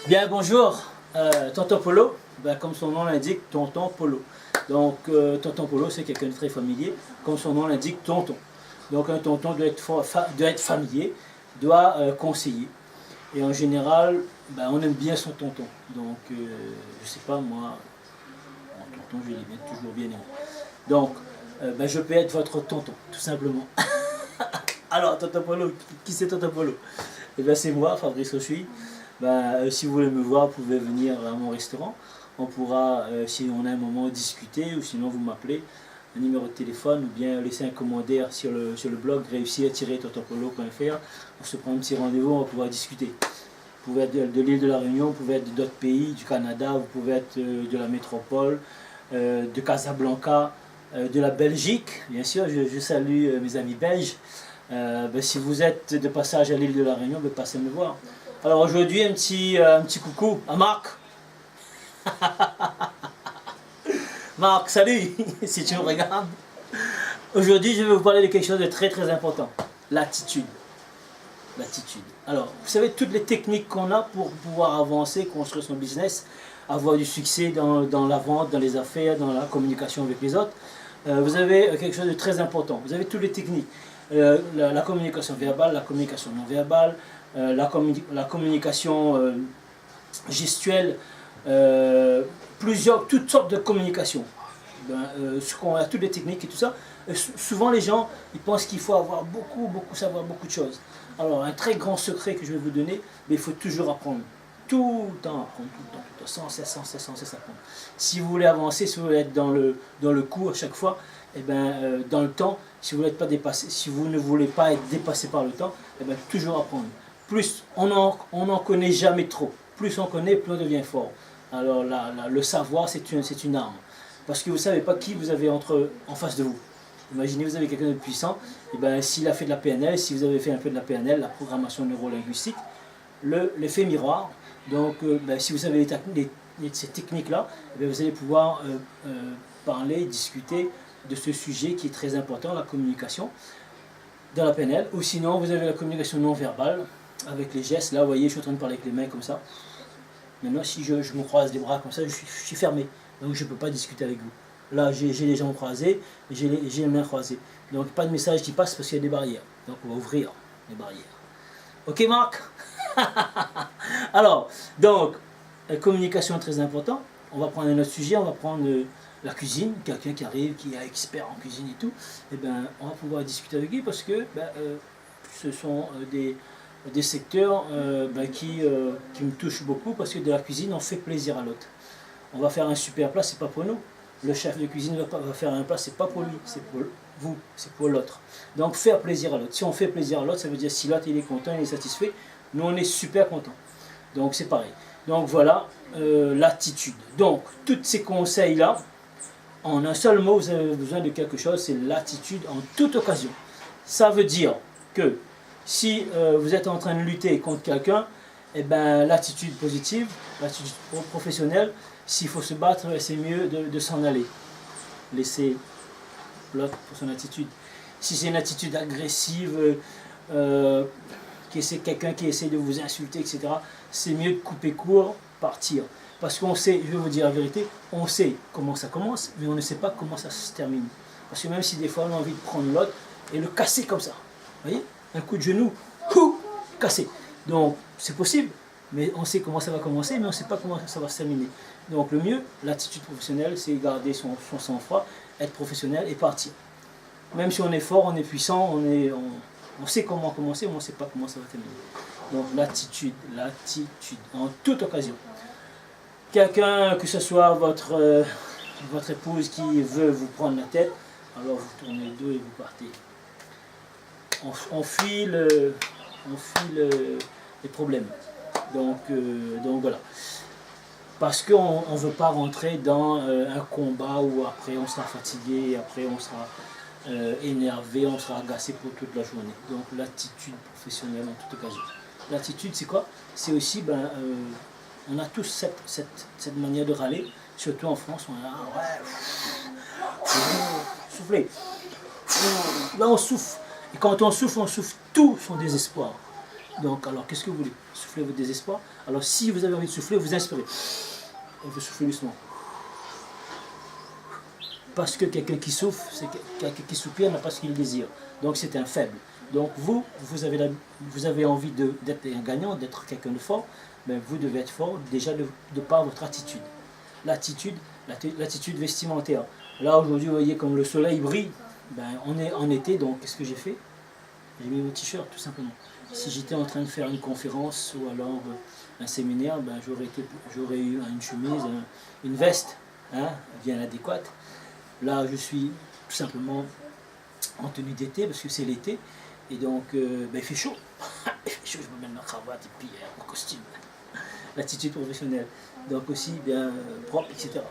Bien, bonjour, Tonton Polo, comme son nom l'indique, Tonton Polo. Donc, Tonton Polo, c'est quelqu'un de très familier, comme son nom l'indique, tonton. Donc, un tonton doit être familier, doit conseiller. Et en général, on aime bien son tonton. Donc, je sais pas, moi, mon tonton, je l'ai toujours bien aimé. Donc, je peux être votre tonton, tout simplement. Alors, Tonton Polo, qui c'est Tonton Polo? Eh bien, c'est moi, Fabrice Oshui. Si vous voulez me voir, vous pouvez venir à mon restaurant. On pourra, si on a un moment, discuter, ou sinon vous m'appelez, un numéro de téléphone, ou bien laisser un commentaire sur le blog réussir-tontonpolo.fr. On se prend un petit rendez-vous, on va pouvoir discuter. Vous pouvez être de l'île de la Réunion, vous pouvez être d'autres pays, du Canada, vous pouvez être de la métropole, de Casablanca, de la Belgique. Bien sûr, je salue mes amis belges. Si vous êtes de passage à l'île de la Réunion, passez me voir. Alors aujourd'hui, un petit coucou à Marc. Marc, salut, si tu me regardes. Aujourd'hui, je vais vous parler de quelque chose de très très important. L'attitude. L'attitude. Alors, vous savez, toutes les techniques qu'on a pour pouvoir avancer, construire son business, avoir du succès dans la vente, dans les affaires, dans la communication avec les autres, vous avez quelque chose de très important. Vous avez toutes les techniques. La communication verbale, la communication non verbale, la communication gestuelle, toutes sortes de communications. On a toutes les techniques et tout ça. Souvent les gens ils pensent qu'il faut avoir savoir beaucoup de choses. Alors un très grand secret que je vais vous donner, mais il faut toujours apprendre. Tout le temps apprendre, sans cesse apprendre. Si vous voulez avancer, si vous voulez être dans le coup à chaque fois, dans le temps, si vous ne voulez pas être dépassé par le temps, toujours apprendre. Plus on n'en connaît jamais trop. Plus on connaît, plus on devient fort. Alors le savoir, c'est une arme. Parce que vous ne savez pas qui vous avez en face de vous. Imaginez, vous avez quelqu'un de puissant, s'il a fait de la PNL, si vous avez fait un peu de la PNL, la programmation neurolinguistique, l'effet miroir. Donc, si vous savez ces techniques-là, vous allez pouvoir parler, discuter de ce sujet qui est très important, la communication, dans la PNL. Ou sinon, vous avez la communication non verbale, avec les gestes. Là, vous voyez, je suis en train de parler avec les mains comme ça. Maintenant, si je me croise les bras comme ça, je suis fermé. Donc, je ne peux pas discuter avec vous. Là, j'ai les jambes croisées, j'ai les mains croisées. Donc, pas de message qui passe parce qu'il y a des barrières. Donc, on va ouvrir les barrières. Ok, Marc? Alors, donc, la communication est très importante. On va prendre un autre sujet, on va prendre la cuisine. Quelqu'un qui arrive, qui est expert en cuisine et tout. On va pouvoir discuter avec lui parce que ce sont des secteurs qui me touchent beaucoup parce que de la cuisine, on fait plaisir à l'autre. On va faire un super plat, c'est pas pour nous. Le chef de cuisine va faire un plat, c'est pas pour lui, c'est pour vous, c'est pour l'autre. Donc faire plaisir à l'autre. Si on fait plaisir à l'autre, ça veut dire si l'autre il est content, il est satisfait, nous on est super content. Donc c'est pareil. Donc voilà l'attitude. Donc tous ces conseils-là, en un seul mot, vous avez besoin de quelque chose, c'est l'attitude en toute occasion. Ça veut dire que si vous êtes en train de lutter contre quelqu'un, l'attitude positive, l'attitude professionnelle, s'il faut se battre, c'est mieux de s'en aller. Laisser l'autre pour son attitude. Si c'est une attitude agressive, que c'est quelqu'un qui essaie de vous insulter, etc., c'est mieux de couper court, partir. Parce qu'on sait, je vais vous dire la vérité, on sait comment ça commence, mais on ne sait pas comment ça se termine. Parce que même si des fois on a envie de prendre l'autre et le casser comme ça, vous voyez, un coup de genou, cassé. Donc c'est possible, mais on sait comment ça va commencer, mais on ne sait pas comment ça va se terminer. Donc le mieux, l'attitude professionnelle, c'est garder son sang-froid, être professionnel et partir. Même si on est fort, on est puissant, on sait comment commencer, mais on ne sait pas comment ça va terminer. Donc l'attitude, en toute occasion. Quelqu'un, que ce soit votre épouse qui veut vous prendre la tête, alors vous tournez le dos et vous partez. On fuit les problèmes. Donc voilà. Parce qu'on ne veut pas rentrer dans un combat où après on sera fatigué, après on sera énervé, on sera agacé pour toute la journée. Donc l'attitude professionnelle en toute occasion. L'attitude c'est quoi? C'est aussi, on a tous cette manière de râler, surtout en France, on a souffler. Là on souffle. Et quand on souffle tout son désespoir. Donc, alors, qu'est-ce que vous voulez? Soufflez votre désespoir. Alors, si vous avez envie de souffler, vous inspirez. Et vous soufflez doucement. Parce que quelqu'un qui souffle, c'est quelqu'un qui soupire n'a pas ce qu'il désire. Donc, c'est un faible. Donc, vous avez envie d'être un gagnant, d'être quelqu'un de fort. Ben, vous devez être fort déjà de par votre attitude. L'attitude vestimentaire. Là, aujourd'hui, vous voyez comme le soleil brille. Ben, on est en été, donc qu'est-ce que j'ai fait? J'ai mis mon t-shirt, tout simplement. Si j'étais en train de faire une conférence ou alors un séminaire, ben, j'aurais eu une chemise, une veste, hein, bien adéquate. Là, je suis tout simplement en tenue d'été, parce que c'est l'été. Et donc, ben, il fait chaud. Il fait chaud, je me mets ma cravate et puis mon costume. L'attitude professionnelle. Donc aussi bien propre, etc.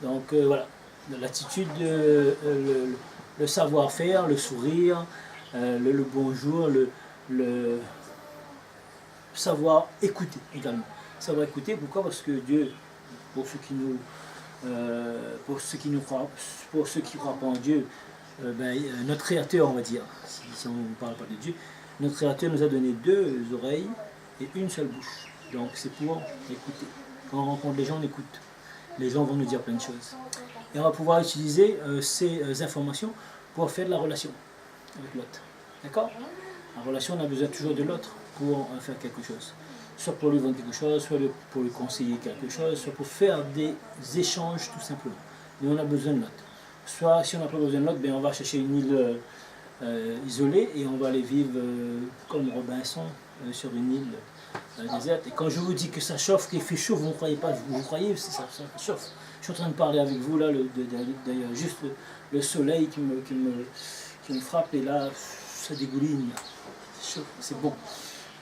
Donc voilà. L'attitude, le savoir-faire, le sourire, le bonjour, le savoir écouter également. Savoir écouter, pourquoi? Parce que Dieu, pour ceux qui croient pas en Dieu, ben, notre Créateur, on va dire, si on ne parle pas de Dieu, notre Créateur nous a donné 2 oreilles et une seule bouche. Donc c'est pour écouter. Quand on rencontre les gens, on écoute. Les gens vont nous dire plein de choses. Et on va pouvoir utiliser ces informations pour faire de la relation avec l'autre. D'accord? La relation, on a besoin toujours de l'autre pour faire quelque chose. Soit pour lui vendre quelque chose, soit pour lui conseiller quelque chose, soit pour faire des échanges tout simplement. Mais on a besoin de l'autre. Soit si on n'a pas besoin de l'autre, ben on va chercher une île isolée et on va aller vivre comme Robinson sur une île déserte. Et quand je vous dis que ça chauffe, qu'il fait chaud, vous ne croyez pas, vous croyez, ça chauffe. Je suis en train de parler avec vous là, d'ailleurs, juste le soleil qui me frappe et là, ça dégouline. C'est chaud, c'est bon.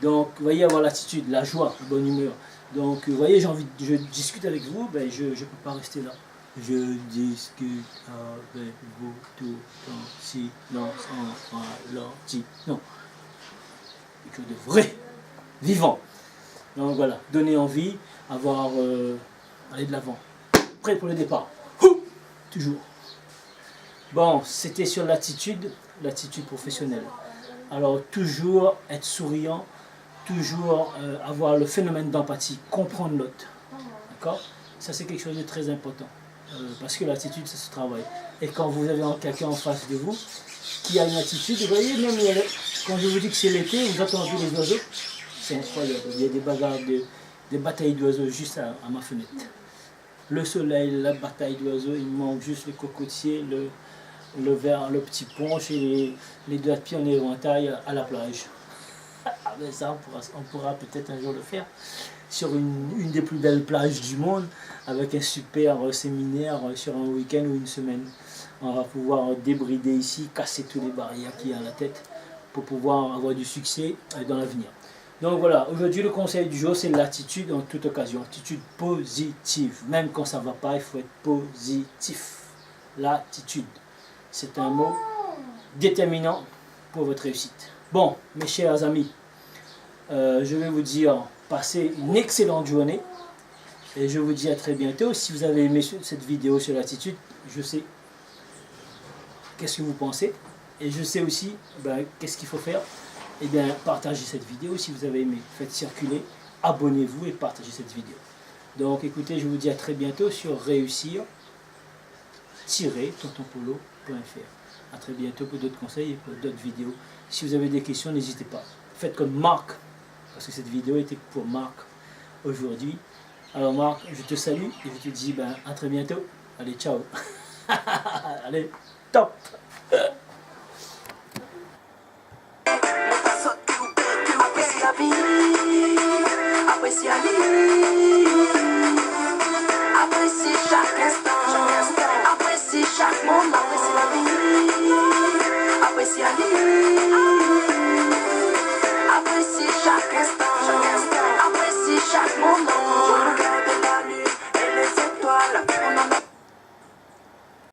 Donc, vous voyez, avoir l'attitude, la joie, la bonne humeur. Donc, vous voyez, je discute avec vous, ben, je ne peux pas rester là. Je discute avec vous tout en silence, en ralenti. Non. Quelque chose de vrai, vivant. Donc voilà, donner envie, aller de l'avant. Prêt pour le départ. Toujours. Bon, c'était sur l'attitude professionnelle. Alors, toujours être souriant, toujours avoir le phénomène d'empathie, comprendre l'autre. D'accord? Ça, c'est quelque chose de très important. Parce que l'attitude, ça se travaille. Et quand vous avez quelqu'un en face de vous qui a une attitude, vous voyez, même quand je vous dis que c'est l'été, vous entendez les oiseaux, c'est incroyable. Il y a des bagarres, des batailles d'oiseaux juste à ma fenêtre. Le soleil, la bataille d'oiseaux, il manque juste le cocotier, le verre, le petit ponche et les 2 pieds en éventail à la plage. Ah ben ça, on pourra peut-être un jour le faire sur une des plus belles plages du monde avec un super séminaire sur un week-end ou une semaine. On va pouvoir débrider ici, casser toutes les barrières qu'il y a à la tête pour pouvoir avoir du succès dans l'avenir. Donc voilà, aujourd'hui le conseil du jour c'est l'attitude en toute occasion, attitude positive. Même quand ça ne va pas, il faut être positif. L'attitude, c'est un mot déterminant pour votre réussite. Bon, mes chers amis, je vais vous dire, passez une excellente journée. Et je vous dis à très bientôt. Si vous avez aimé cette vidéo sur l'attitude, je sais qu'est-ce que vous pensez. Et je sais aussi qu'est-ce qu'il faut faire. Eh bien, partagez cette vidéo si vous avez aimé. Faites circuler, abonnez-vous et partagez cette vidéo. Donc écoutez, je vous dis à très bientôt sur réussir-tontonpolo.fr. A très bientôt pour d'autres conseils et pour d'autres vidéos. Si vous avez des questions, n'hésitez pas. Faites comme Marc, parce que cette vidéo était pour Marc aujourd'hui. Alors Marc, je te salue et je te dis à très bientôt. Allez, ciao. Allez, top. Apreciar